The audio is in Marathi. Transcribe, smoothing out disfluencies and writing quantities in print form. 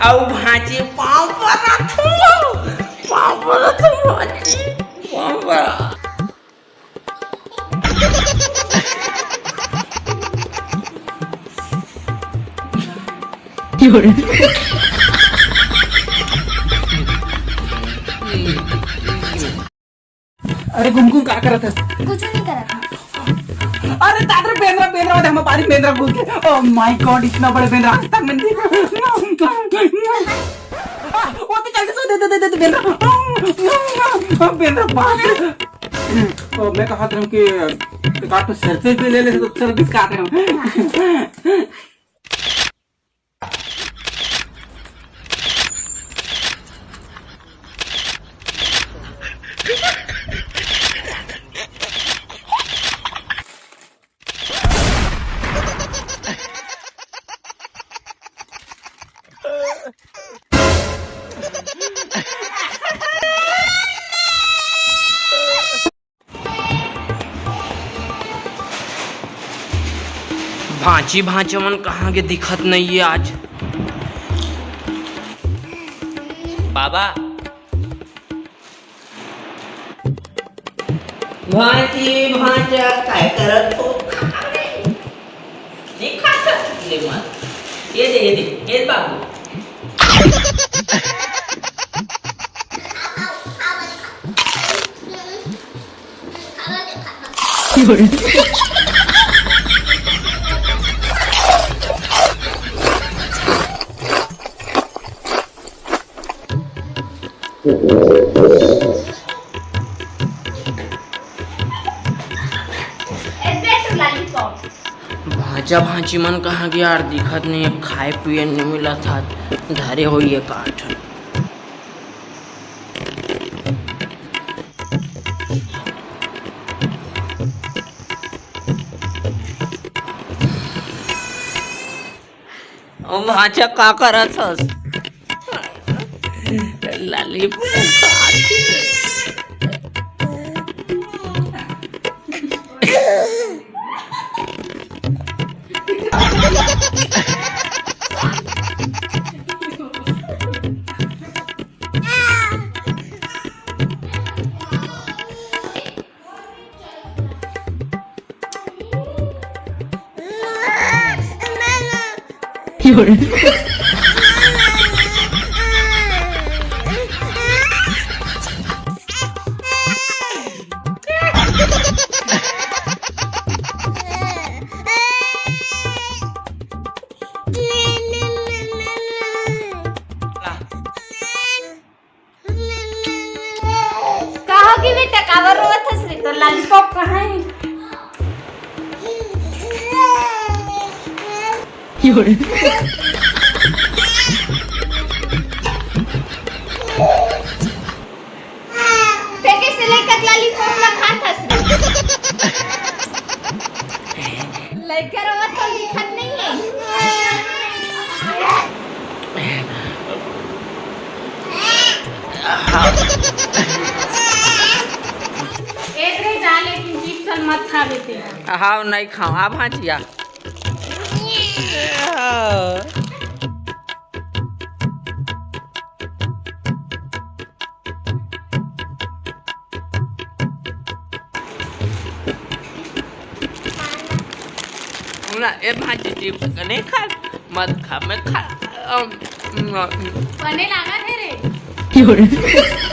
अहो भाजी पाव बरा भाजी पाव बरा अरे गुमगुम क्या करत है? कुछ नहीं कर रहा। अरे दादर बेंद्रा हम पारी बेंद्रा बोल के ओह माय गॉड इतना बड़ा बेंद्रा आज तक मैंने वो तो जल्दी से दे बेंद्रा बेंद्रा बात तो मैं कहा था कि काट तो सरफेस पे ले ले तो सर्विस काट रहे हो भांची मन कहाँ के दिखत नहीं है आज। बाबा भांची काय करत हो? ये बाबू भांची मन कहाँ गया यार दिखत नहीं है। खाए पिए नहीं मिला था धरे हो ये काठ भाचा का करत हस लाली की बेटा कावर रोवत हस रे तो लॉलीपॉप कहाँ है? ते कैसे लेकर लॉलीपॉप ला खात हस रे? लेकर रोवत तो दिखत नहीं है। एक रे डाले की जीप चल मत खा लेते हैं। हाँ नहीं खाओ आप भांचिया ना ए भांची जीप नहीं खा मत खा मैं खा बने लगा थे रे